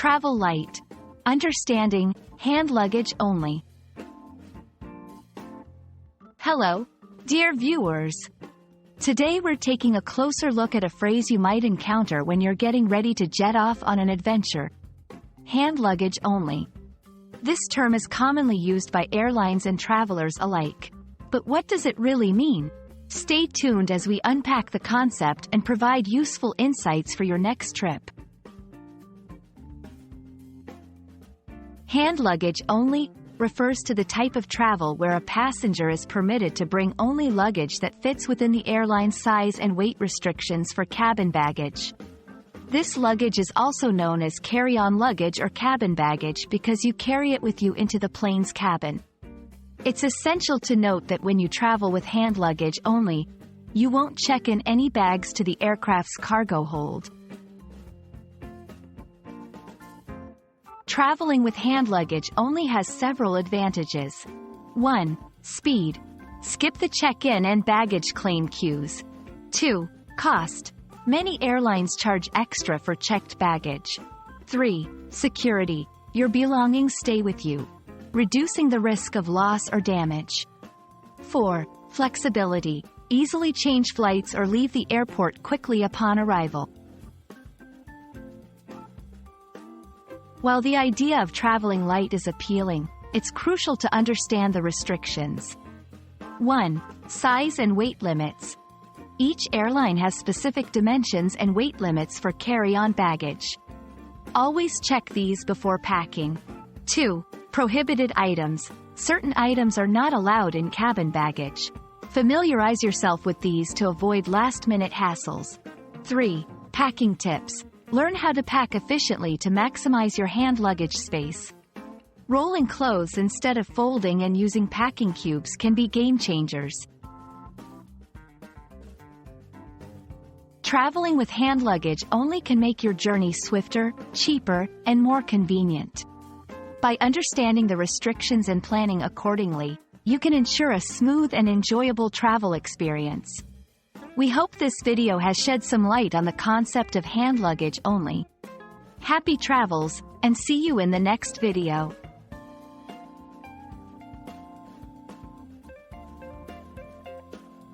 Travel light. Understanding, hand luggage only. Hello, dear viewers. Today we're taking a closer look at a phrase you might encounter when you're getting ready to jet off on an adventure. Hand luggage only. This term is commonly used by airlines and travelers alike. But what does it really mean? Stay tuned as we unpack the concept and provide useful insights for your next trip. Hand luggage only refers to the type of travel where a passenger is permitted to bring only luggage that fits within the airline's size and weight restrictions for cabin baggage. This luggage is also known as carry-on luggage or cabin baggage because you carry it with you into the plane's cabin. It's essential to note that when you travel with hand luggage only, you won't check in any bags to the aircraft's cargo hold. Traveling with hand luggage only has several advantages. 1. Speed. Skip the check-in and baggage claim queues. 2. Cost. Many airlines charge extra for checked baggage. 3. Security. Your belongings stay with you, reducing the risk of loss or damage. 4. Flexibility. Easily change flights or leave the airport quickly upon arrival. While the idea of traveling light is appealing, it's crucial to understand the restrictions. 1. Size and weight limits. Each airline has specific dimensions and weight limits for carry-on baggage. Always check these before packing. 2. Prohibited items. Certain items are not allowed in cabin baggage. Familiarize yourself with these to avoid last-minute hassles. 3. Packing tips. Learn how to pack efficiently to maximize your hand luggage space. Rolling clothes instead of folding and using packing cubes can be game changers. Traveling with hand luggage only can make your journey swifter, cheaper, and more convenient. By understanding the restrictions and planning accordingly, you can ensure a smooth and enjoyable travel experience. We hope this video has shed some light on the concept of hand luggage only. Happy travels, and see you in the next video.